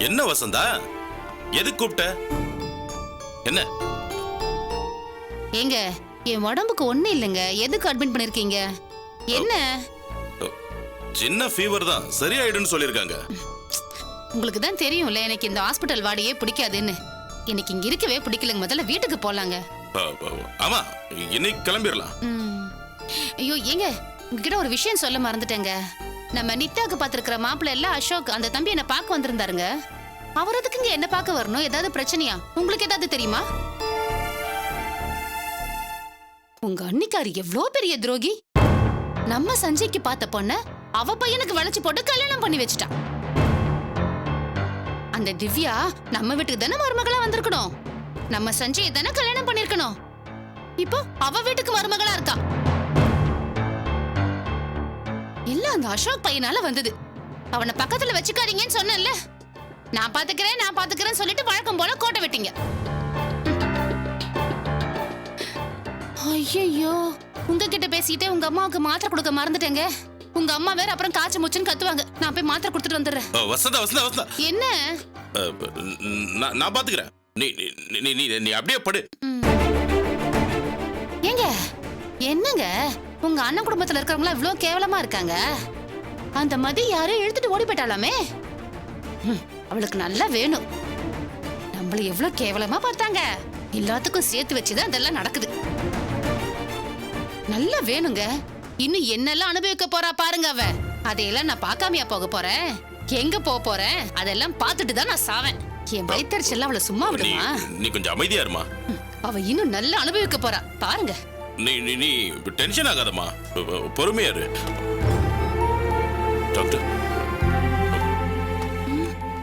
என்ன வசந்தா, எது கூப்பிட்ட? என்ன? ஏங்க, என் உடம்புக்கு ஒண்ணு இல்லைங்க. எதுக்கு அட்மிட் பண்ணிருக்கீங்க? என்ன? சின்ன ஃபீவர் தான், சரியாயிடுன்னு சொல்லிருக்காங்க. உங்களுக்கு தான் தெரியும்ல எனக்கு இந்த ஹாஸ்பிட்டல் வாடையே பிடிக்காதுன்னு. எனக்கு இங்க இருக்கவே பிடிக்கலங்க. முதல்ல வீட்டுக்கு போலாங்க. ஆமா, இன்னைக்கு கிளம்பிடலாம். ஐயோ ஏங்க, உங்ககிட்ட ஒரு விஷயம் சொல்ல மறந்துட்டேங்க. நம்ம நித்தாக்கு பாத்துருக்கிற மாப்பிள்ள எல்லாம் அசோக், அந்த தம்பி என்ன பார்க்க வந்திருந்தாருங்க. அவர் எதுக்குங்க என்ன பார்க்க வரணும்? ஏதாவது பிரச்சனையா? உங்களுக்கு ஏதாவது தெரியுமா? உங்க அன்னிக்காரி எவ்வளோ பெரிய துரோகி. நம்ம சஞ்சய்க்கு பார்த்த பொண்ண அவ பையனுக்கு வளைச்சு போட்டு கல்யாணம் பண்ணி வச்சுட்டா. அந்த திவ்யா நம்ம வீட்டுக்கு தானே மருமகளா வந்திருக்கணும். நம்ம சஞ்சய் தானே கல்யாணம் பண்ணிருக்கணும். இப்போ அவ வீட்டுக்கு மருமகளா இருக்கா. இல்ல அந்த அசோக் பையனால வந்தது. அவனை பக்கத்துல வச்சுக்காதீங்கன்னு சொன்னேன்ல. நான் பாத்துக்கிறேன் சொல்லிட்டு வழக்கம் போல கோட்டை விட்டீங்க. ஐயோ, உங்ககிட்ட பேசிக்கிட்டே உங்க அம்மாவுக்கு மாத்திரை கொடுக்க மறந்துட்டேங்க. உங்க அம்மா வேற அப்புறம் காய்ச்சல் மூச்சுன்னு கத்துவாங்க. நான் போய் மாத்திரை கொடுத்துட்டு வந்துடுறேன். வசந்தா என்ன? நான் பாத்துக்கிறேன். நீ அப்படியே படு. ஏங்க, என்னங்க உங்க அண்ணன் குடும்பத்துல இருக்கிறவங்க இவ்வளவு கேவலமா இருக்காங்க. அந்த மதி யாரும் இழுத்துட்டு ஓடி போயிட்டாலாமே. அவளுக்கு நல்லா வேணும். நம்மள எவ்வளவு கேவலமா பார்த்தாங்க. எல்லாத்துக்கும் சேர்த்து வச்சுதான் இதெல்லாம் நடக்குது. நல்லா வேணுங்க. இன்னும் என்னெல்லாம் அனுபவிக்க போறா பாருங்க அவ. அதையெல்லாம் நான் பார்க்காமையா போக போறேன்? எங்க போறேன்? அதெல்லாம் பார்த்துட்டு தான் நான் சாவேன். என் வயிற்றுச்சல் அவளை சும்மா விடுமா? நீ கொஞ்சம் அமைதியா இருமா. அவ இன்னும் நல்லா அனுபவிக்க போறா பாருங்க. நீ டென்ஷன் ஆகாதம்மா, பொறுமையா இரு. டாக்டர்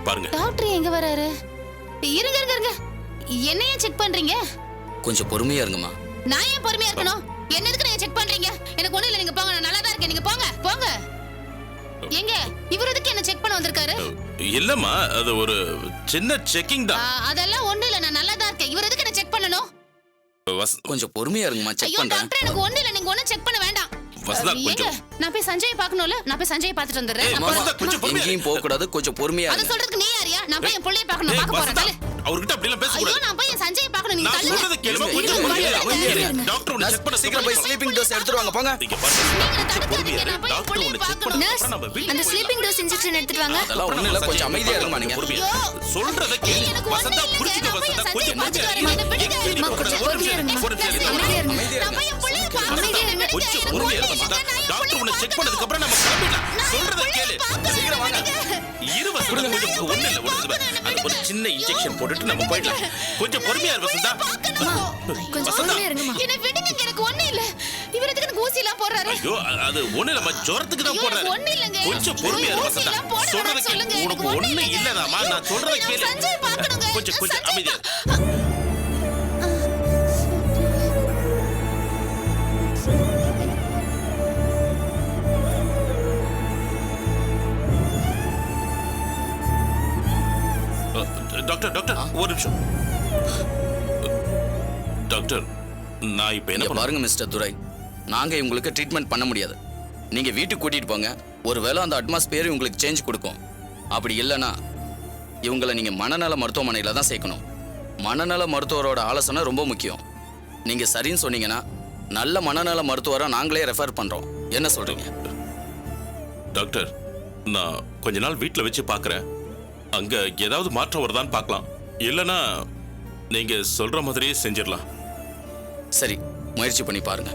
பாருங்க. டாக்டர் எங்க வராரு? இருங்க. என்னைய செக் பண்றீங்க? கொஞ்சம் பொறுமையா இருங்கம்மா. நான் ஏன் பொறுமையா இருக்கணும்? என்ன எதுக்கு நீங்க செக் பண்றீங்க? எனக்கு ஒண்ணு இல்ல, நீங்க போங்க. நான் நல்லா தான் இருக்கேன். நீங்க போங்க. எங்க இவர் எதுக்கு என்ன செக் பண்ண வந்திருக்காரு? இல்லம்மா, அது ஒரு சின்ன செக்கிங் தான். அதெல்லாம் ஒண்ணு இல்ல, நான் நல்லா தான் இருக்கேன். இவர் எதுக்கு என்ன செக் பண்ணணும்? கொஞ்சம் பொறுமையா இருங்கம்மா, செக் பண்றேன். டாக்டர் எனக்கு ஒண்ணு இல்ல, நீங்க ஒண்ணு செக் பண்ண வேண்டாம். நான் போய் சஞ்சயை பார்க்கணும்ல. நான் போய் சஞ்சயை பார்த்துட்டு வந்துடுறேன். எங்கேயும் போக கூடாது, கொஞ்சம் பொறுமையா இருங்க. அத சொல்றதுக்கு நீ யாரியா? நான் போய் என் புள்ளைய பார்க்க போறேன். அவர்கிட்ட அப்படி எல்லாம் பேச கூடாது. நான் போய் சஞ்சயை பார்க்கணும். நீங்க நான் சொல்றத கேளுங்க. கொஞ்சம் பொறுமையா இரு. டாக்டர் உன்னை செக் பண்ண சீக்கிரம் போய் ஸ்லீப்பிங் டோஸ் எடுத்துட்டு வாங்க போங்க. நீங்க தடுக்காதீங்க. நான் போய் டாக்டர் உன்னை செக் பண்ண. நர்ஸ், அந்த ஸ்லீப்பிங் டோஸ் இன்ஜெக்ஷன் எடுத்துட்டு வாங்க. அதெல்லாம் ஒண்ணு இல்ல, கொஞ்சம் அமைதியா இருங்க நீங்க. சொல்றத கேளு. வசந்தா புரிஞ்சுக்க. வசந்தா கொஞ்சம் பொறுமையா இருங்க. கொஞ்சம் பொறுமையா இருங்க. அமைதியா இருங்க. நான் போய் என் புள்ளைய பார்க்கணும். கொஞ்சம் பொறுமையா இருங்க. வசந்தா டாக்டர் உன்னை செக் பண்ணதுக்கு அப்புறம் நம்ம கிளம்பிடலாம். சொல்றத கேளு. சீக்கிரம் வாங்க. இரு வசந்தா, கொஞ்சம் ஒண்ணு இல்ல, அது ஒரு சின்ன இன்ஜெக்ஷன் போட்டுட்டு நம்ம போயிடலாம். கொஞ்சம் பொறுமையா இரு வசந்தா. கொஞ்சம் பொறுமையா இருங்கம்மா. என்ன விடுங்க, எனக்கு ஒண்ணு இல்ல. இவர் எதுக்கு எனக்கு ஊசி எல்லாம் போடுறாரு? ஐயோ, அது ஒண்ணு இல்ல, ஜுரத்துக்கு தான் போடுறாரு. ஒண்ணு இல்லங்க. கொஞ்சம் பொறுமையா இரு வசந்தா. சொல்றத கேளு. உனக்கு ஒண்ணு இல்லதாமா, நான் சொல்றத கேளு. சஞ்சய் பார்க்கணுங்க. கொஞ்சம் அமைதியா. டாக்டர் ஒரு நிமிஷம். டாக்டர், நான் இப்ப என்ன பாருங்க மிஸ்டர் துரை, நாங்க உங்களுக்கு ட்ரீட்மெண்ட் பண்ண முடியாது. நீங்க வீட்டுக்கு கூட்டிட்டு போங்க. ஒருவேளை அந்த அட்மாஸ்பியர் உங்களுக்கு சேஞ்ச் கொடுக்கும். அப்படி இல்லைன்னா இவங்களை நீங்க மனநல மருத்துவமனையில தான் சேர்க்கணும். மனநல மருத்துவரோட ஆலோசனை ரொம்ப முக்கியம். நீங்க சரின்னு சொன்னீங்கன்னா நல்ல மனநல மருத்துவரை நாங்களே ரெஃபர் பண்றோம். என்ன சொல்றீங்க? டாக்டர், நான் கொஞ்ச நாள் வீட்டுல வச்சு பாக்குறேன். அங்க ஏதாவது மாற்றம் வருதான்னு பார்க்கலாம். இல்லனா நீங்க சொல்ற மாதிரியே செஞ்சிடலாம். சரி, முயற்சி பண்ணி பாருங்க.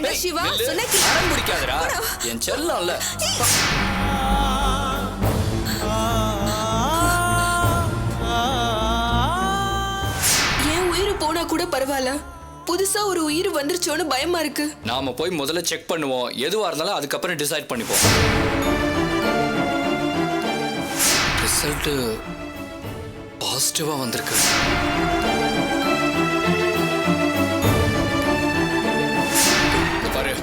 டேய், சிவா, நில்லு. சொன்னா கேளு. அடம் பிடிக்காதடா. என் செல்லம்ல. என் உயிர் போனா கூட பரவாயில்ல, புதுசா ஒரு உயிர் வந்துருச்சோன்னு பயமா இருக்கு. நாம போய் முதல்ல செக் பண்ணுவோம். எதுவா இருந்தாலும் அதுக்கப்புறம் டிசைட் பண்ணிப்போம். ரிசல்ட் பாசிட்டிவா வந்திருக்கு. இங்க பாரு,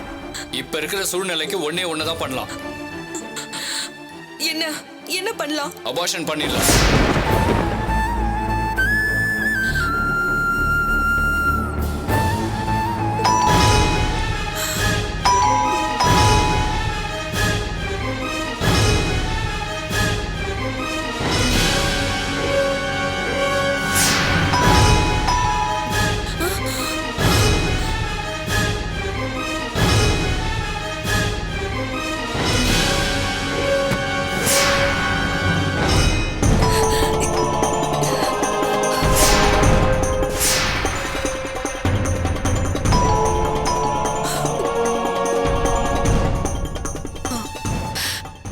இப்ப இருக்கிற சூழ்நிலைக்கு ஒண்ணே ஒண்ணுதான் பண்ணலாம். என்ன என்ன பண்ணலாம்? அபார்ஷன் பண்ணிடலாம்.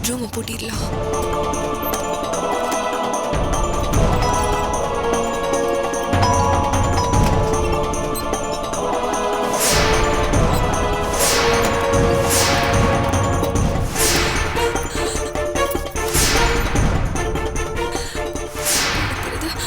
ரூம் பூட்டிடலாம். இருக்கலாம்.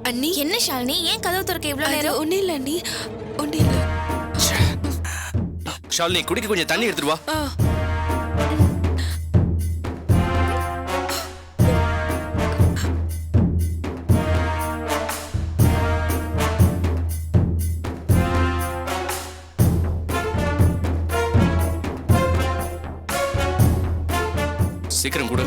அண்ணி, என்ன ஷாலினி, ஏன் கதவு திறக்க இவ்வளவு அது நேரம்? ஒண்ணும் இல்ல அண்ணி, ஒண்ணும் இல்ல. ஷாலினி குடிக்க கொஞ்சம் தண்ணி எடுத்துட்டு வா. ஆ, சீக்கிரம் கொடு.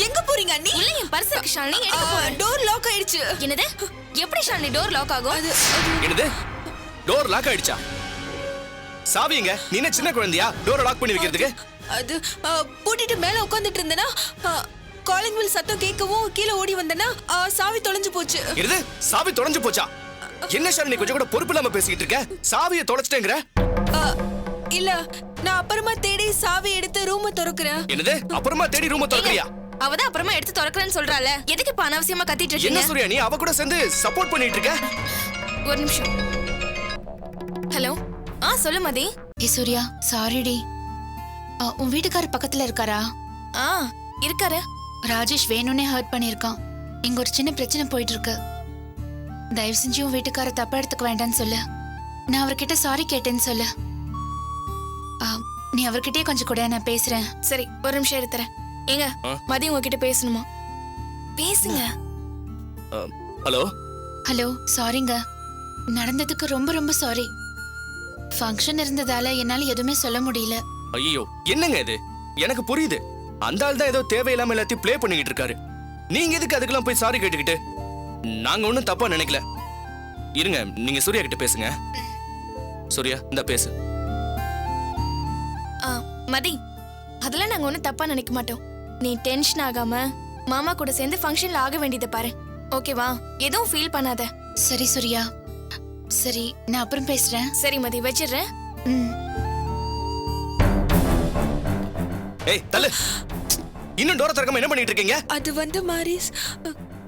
எங்க போறீங்க அண்ணி? உள்ள என் பர்ஸ் இருக்கு ஷாலினி, எடுக்க போறேன். டோர் லாக் ஆயிடுச்சு. என்னது? எப்படி ஷாலினி டோர் லாக் ஆகும்? அது என்னது? டோர் லாக் ஆயிடுச்சா? சாவிங்க, நீ என்ன சின்ன குழந்தையா டோரை லாக் பண்ணி வைக்கிறதுக்கு? அது பூட்டிட்டு மேல உட்கார்ந்துட்டு இருந்தேனா, காலிங் பெல் சத்தம் கேட்கவும் கீழே ஓடி வந்தேனா, சாவி தொலைஞ்சு போச்சு. என்னது? சாவி தொலைஞ்சு போச்சா? என்ன ஷாலினி கொஞ்சம் கூட பொறுப்பு இல்லாம பேசிக்கிட்டு இருக்க? சாவியை தொலைச்சிட்டேங்கிற? ஆ, இல்ல, நான் அப்புறமா தேடி சாவி எடுத்து ரூமை திறக்கிறேன். என்னது? அப்புறமா தேடி ரூமை திறக்கறியா? அவதான் அப்புறமா எடுத்து திறக்கிறேன்னு சொல்றாளே, எதுக்கு இப்ப அனாவசியமா கத்திட்டு என்ன இருக்கீங்க? சூர்யா நீ அவ கூட சேர்ந்து சப்போர்ட் பண்ணிட்டு இருக்க? ஒரு நிமிஷம். ஹலோ, சொல்லு மதி. ஏ சூர்யா, சாரிடி. உன் வீட்டுக்காரர் பக்கத்துல இருக்காரா? இருக்காரு. ராஜேஷ் வேணும்னே ஹர்ட் பண்ணிருக்கான். இங்க ஒரு சின்ன பிரச்சனை போயிட்டு இருக்கு. தயவு செஞ்சு உன் வீட்டுக்கார தப்பா எடுத்துக்க வேண்டாம்னு சொல்லு. நான் அவர்கிட்ட சாரி கேட்டேன்னு சொல்லு. நீ அவர்கிட்டயே கொஞ்சம் கூட, நான் பேசுறேன். சரி, ஒரு நிமிஷம் எடுத்துறேன். ஏங்க, மதி உங்ககிட்ட பேசணுமா? பேசுங்க. ஹலோ ஹலோ, சாரிங்க. நடந்ததுக்கு ரொம்ப ரொம்ப சாரி. ஃபங்க்ஷன் இருந்ததால என்னால எதுவுமே சொல்ல முடியல. ஐயோ என்னங்க இது? எனக்கு புரியுது, அந்த ஆள் தான் ஏதோ தேவையில்லாம எல்லாத்தையும் ப்ளே பண்ணிக்கிட்டு இருக்காரு. நீங்க எதுக்கு அதுக்கெல்லாம் போய் சாரி கேட்டுக்கிட்டு? நாங்க ஒன்றும் தப்பா நினைக்கல. இருங்க, நீங்க சூர்யா கிட்ட பேசுங்க. சூர்யா இந்த பேசு. மதி, அதெல்லாம் நாங்க ஒன்னும் தப்பா நினைக்க மாட்டோம். நீ டென்ஷன் ஆகாம மாமா கூட சேர்ந்து ஃபங்க்ஷன்ல ஆக வேண்டியதை பாரு. ஓகேவா? எதுவும் ஃபீல் பண்ணாத. சரி சூர்யா, சரி நான் அப்புறம் பேசுறேன். சரி மதி, வச்சிடுறேன். ஏய் தள்ளு. இன்னும் டோர திறக்காம என்ன பண்ணிட்டு இருக்கீங்க? அது வந்து மாரிஸ்,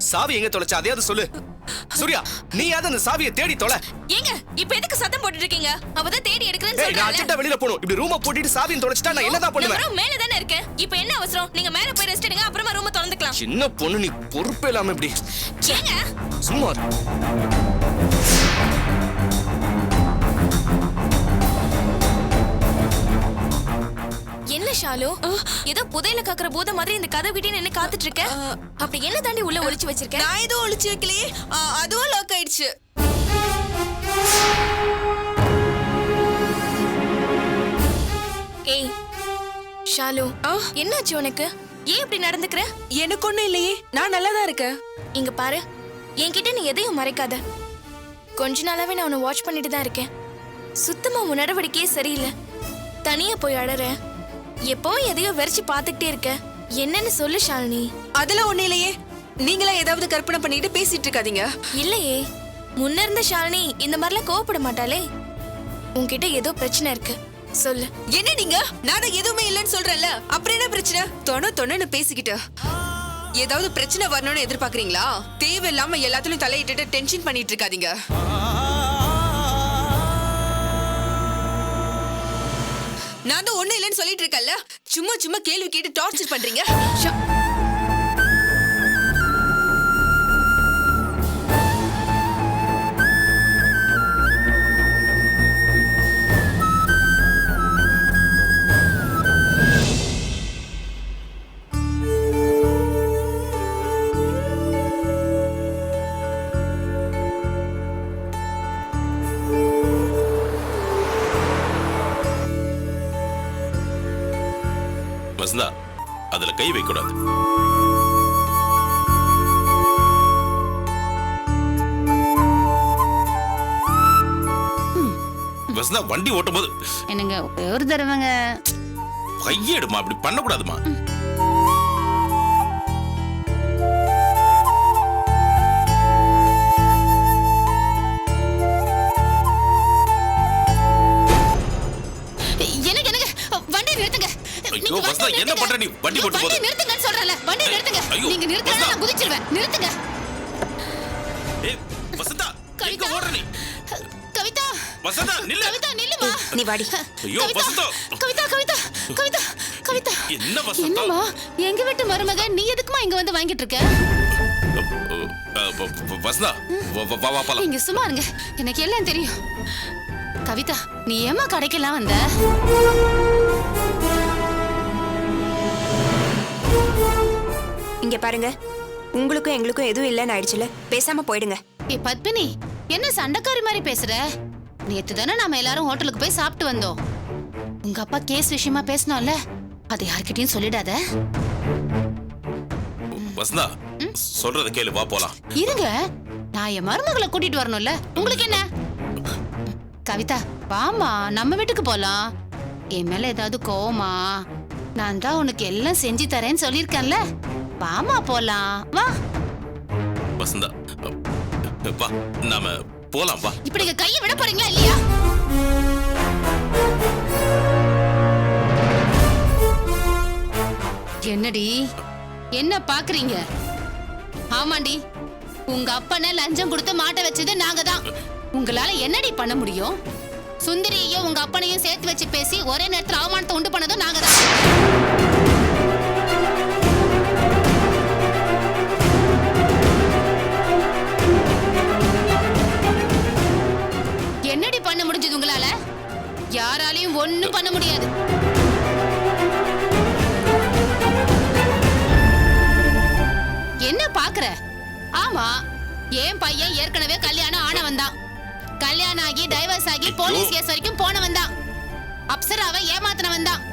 சாவி எங்க தொலைச்ச அதையாவது சொல்லு. சூர்யா, நீயாவது அந்த சாவியை தேடி தொலை. ஏங்க இப்ப எதுக்கு சத்தம் போட்டுட்டு இருக்கீங்க? அவதான் தேடி எடுக்கிறேன்னு ஏய், நான் சொல்றாங்க. அர்ஜென்ட்டா வெளியில போணும். இப்படி ரூமை பூட்டிட்டு சாவியை தொலைச்சிட்டா நான் என்னதான் பண்ணுவேன்? நான் மேல தானே இருக்கேன். இப்போ என்ன அவசரம்? நீங்க மேல போய் ரெஸ்ட் எடுங்க, அப்புறமா ரூமை திறந்துக்கலாம். சின்ன பொண்ணு, நீ பொறுப்பே இல்லாம இப்படி ஏங்க சும்மா இரு. என்ன ஷாலு, ஏதோ புதையில காக்குற பூத மாதிரி இந்த கதவு கிட்டே நின்னு காத்துட்டு இருக்க. அப்படி என்ன தாண்டி உள்ள ஒளிச்சு வச்சிருக்க? நான் எதுவும் ஒளிச்சு வைக்கலையே. அதுவும் லாக் ஆயிடுச்சு. ஏய் ஷாலு, என்னாச்சு உனக்கு? ஏன் இப்படி நடந்துக்கிற? எனக்கு ஒண்ணும் இல்லையே, நான் நல்லா தான் இருக்கேன். இங்க பாரு, என்கிட்ட நீ எதையும் மறைக்காத. கொஞ்ச நாளாவே நான் உன்னை வாட்ச் பண்ணிட்டு தான் இருக்கேன். சுத்தமா உன் நடவடிக்கையே சரியில்லை. தனியா போய் அழற, எப்பவும் எதையோ வெறிச்சு பார்த்துக்கிட்டே இருக்க. என்னன்னு சொல்லு ஷாலினி. அதெல்லாம் ஒண்ணும் இல்லையே. நீங்களா ஏதாவது கற்பனை பண்ணிட்டு பேசிட்டு இருக்காதீங்க. இல்லையே, முன்ன இருந்த ஷாலினி இந்த மாதிரிலாம் கோவப்பட மாட்டாளே. உன்கிட்ட ஏதோ பிரச்சனை இருக்கு, சொல்லு. என்ன நீங்க? நான் தான் எதுவுமே இல்லைன்னு சொல்றேன்ல, அப்புறம் என்ன பிரச்சனை? தொணன்னு பேசிக்கிட்டு ஏதாவது பிரச்சனை வரணும்னு எதிர்பார்க்கறீங்களா? தேவையில்லாம எல்லாத்துலயும் தலையிட்டு டென்ஷன் பண்ணிட்டு இருக்காதீங்க. நான் தான் ஒண்ணு இல்லைன்னு சொல்லிட்டு இருக்கேன்ல, சும்மா சும்மா கேள்வி கேட்டு டார்ச்சர் பண்றீங்க. வசந்தா, அதுல கை வைக்க கூடாது. வசந்தா, வண்டி ஓட்டும் போது என்னங்க ஒரு தடவைங்க. கையெடுமா, அப்படி பண்ணக்கூடாதுமா. ஐயோ வசந்தா, என்ன பண்ற நீ? வண்டி ஓட்டும் போது நிறுத்துங்கன்னு சொல்றல. வண்டி நிறுத்துங்க. நீங்க நிறுத்தலனா நான் குதிச்சிடுவேன். நிறுத்துங்க. ஏய் வசந்தா, எங்க ஓடுற நீ? கவிதா, வசந்தா நில்லு. கவிதா நில்லுமா. நீ வாடி. ஐயோ வசந்தா. கவிதா, கவிதா, கவிதா, கவிதா. என்ன வசந்தா? என்னம்மா, எங்க வீட்டு மருமக நீ எதுக்குமா இங்க வந்து வாங்கிட்டு இருக்க? வசந்தா, வா வா போலாம். நீங்க சும்மா இருங்க, எனக்கு எல்லாம் தெரியும். கவிதா, நீ ஏமா கடைக்கெல்லாம் வந்த? இங்க பாருங்க, உங்களுக்கும் எங்களுக்கும் எதுவும் இல்லைன்னு ஆயிடுச்சுல, பேசாம போயிடுங்க. ஏ பத்மினி, என்ன சண்டைக்காரி மாதிரி பேசுற? நேத்து தானே நாம எல்லாரும் ஹோட்டலுக்கு போய் சாப்பிட்டு வந்தோம். உங்க அப்பா கேஸ் விஷயமா பேசணும்ல, அது யார்கிட்டயும் சொல்லிடாத. வசந்தா, சொல்றத கேளு, வா போலாம். இருங்க, நான் என் மருமகளை கூட்டிட்டு வரணும்ல, உங்களுக்கு என்ன? கவிதா, வாமா, நம்ம வீட்டுக்கு போலாம். என் மேல ஏதாவது கோவமா? நான் தான் உனக்கு எல்லாம் செஞ்சு தரேன்னு சொல்லியிருக்கேன்ல, வாமா போலாம், வா. வசந்தா, வா, நாம போலாம், வா. இப்படி நீங்க கையை விட போறீங்களா இல்லையா? என்னடி, என்ன பாக்குறீங்க? ஆமாண்டி, உங்க அப்பனை லஞ்சம் கொடுத்து மாட்ட வச்சது நாங்க தான். உங்களால என்னடி பண்ண முடியும்? சுந்தரியையும் உங்க அப்பனையும் சேர்த்து வச்சு பேசி ஒரே நேரத்தில் அவமானத்தை உண்டு பண்ணதும் நாங்க தான். என்னடி பண்ண முடிஞ்சது உங்களால? யாராலையும் ஒண்ணும் பண்ண முடியாது. என்ன பாக்குற? ஆமா, என் பையன் ஏற்கனவே கல்யாணம் ஆனவன் தான். கல்யாணம் ஆகி டைவர்ஸ் ஆகி போலீஸ் கேஸ் வரைக்கும் போனவன் தான். அப்சராவை ஏமாத்தினவன் தான்.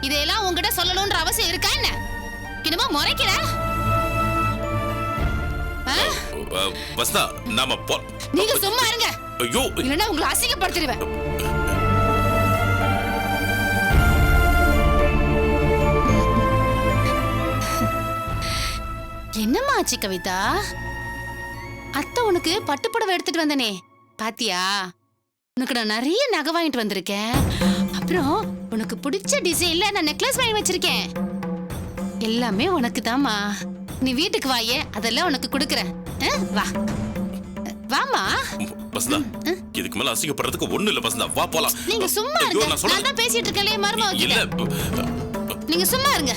இதெல்லாம் உங்ககிட்ட சொல்லணும்ன்ற அவசியம் இருக்கா என்ன? என்னமோ முறைக்கிற? வசந்தா, நாம போ. நீங்க சும்மா இருங்க. ஐயோ, இல்லன்னா உங்களை அசிங்கப்படுத்திடுவேன். என்னம்மா ஆச்சு கவிதா? அத்தை உனக்கு பட்டுப்புடவை எடுத்துட்டு வந்தனே, பாத்தியா உனக்கு நான் நிறைய நகை வாங்கிட்டு வந்திருக்கேன். அப்புறம் உனக்கு பிடிச்ச டிசைன்ல நான் நெக்லஸ் வாங்கி வச்சிருக்கேன். எல்லாமே உனக்கு தாமா. நீ வீட்டுக்கு வாயே, அதெல்லாம் உனக்கு கொடுக்கறேன். வா வாமா. வசந்தா இதுக்கு மேல அசிங்கப்படுறதுக்கு ஒண்ணு இல்ல வசந்தா, வா போலாம். நீங்க சும்மா ஐயோ, இருங்க. நான் சொல்றது- நான் தான் பேசிட்டு இருக்கேன்ல மர்மம். இல்ல நீங்க சும்மா இருங்க.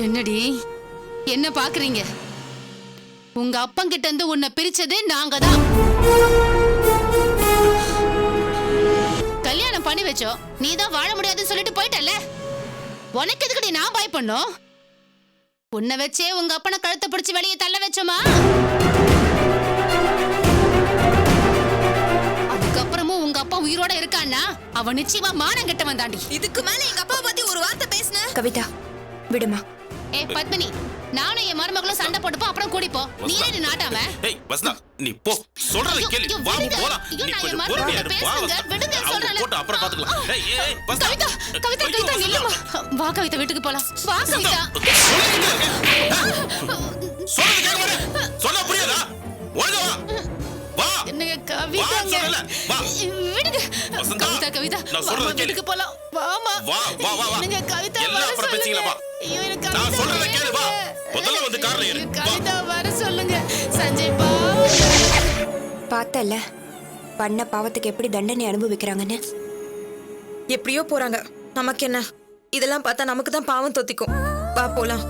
என்னடி என்ன பாக்குறீங்க? உங்க அப்பங்கிட்ட இருந்து உன்னை பிரிச்சதே நாங்க தான். கல்யாணம் பண்ணி வச்சோம், நீ தான் வாழ முடியாதுன்னு சொல்லிட்டு போயிட்டல. உனக்கு எதுக்குடி நான் பயப்படணும்? உன்னை வச்சே உங்க அப்பனை கழுத்தை பிடிச்சு வெளியே தள்ள வச்சோமா? அதுக்கப்புறமும் உங்க அப்பா உயிரோட இருக்கான்னா அவன் நிச்சயமா மானம் கெட்ட வந்தாண்டி. இதுக்கு மேல எங்க அப்பா பத்தி ஒரு வார்த்தை பேசுன கவிதா விடுமா. ஏய் பத்மினி, நானும் என் மருமகளும் சண்டை போட்டுப்போ, அப்புறம் கூடிப்போ. நீ ஏன் நாட்டாம? ஏய் வசந்தா நீ போ, சொல்றத கேளு. ஐயோ, வா விடுங்க. போலாம். ஐயோ, நீ நான் கொஞ்சம் என் பொறுமையா மருமகளை இரு. வா பேசுங்க. வசந்தா. விடுங்க, அவங்க சொல்றேன்ல. போட்டு அப்புறம் பாத்துக்கலாம். ஏய் ஏய் வசந்தா. கவிதா கவிதா ஐயோ, கவிதா வசந்தா. இல்லம்மா. வா கவிதா, வீட்டுக்கு போலாம். வா கவிதா. சொல்றது கேளு பாரு. சொன்னா புரியாதா? ஒழுங்கா வா. வா. என்னங்க வா கவிதாங்க. சொல்லல. வா. விடுங்க. வசந்தா, கவிதா கவிதா நான் வாமா, சொல்றத கேளு. வீட்டுக்கு போலாம். வாமா. வா வா வா வா. என்னங்க கவிதா எல்லாம் வர அப்புறம் சொல்லுங்க. பேசிக்கலாம், வா. ஐயோ, எனக்கு நான் கவிதா சொல்றத கேளு, வா. வேணுங்க. முதல்ல வந்து கார்ல ஏறு. எனக்கு வா. கவிதா வர சொல்லுங்க. சஞ்சய் பாவம். பார்த்தல பண்ண பாவத்துக்கு எப்படி தண்டனை அனுபவிக்கிறாங்கன்னு. எப்படியோ போறாங்க, நமக்கு என்ன? இதெல்லாம் பார்த்தா நமக்கு தான் பாவம் தொத்திக்கும். வா போலாம்.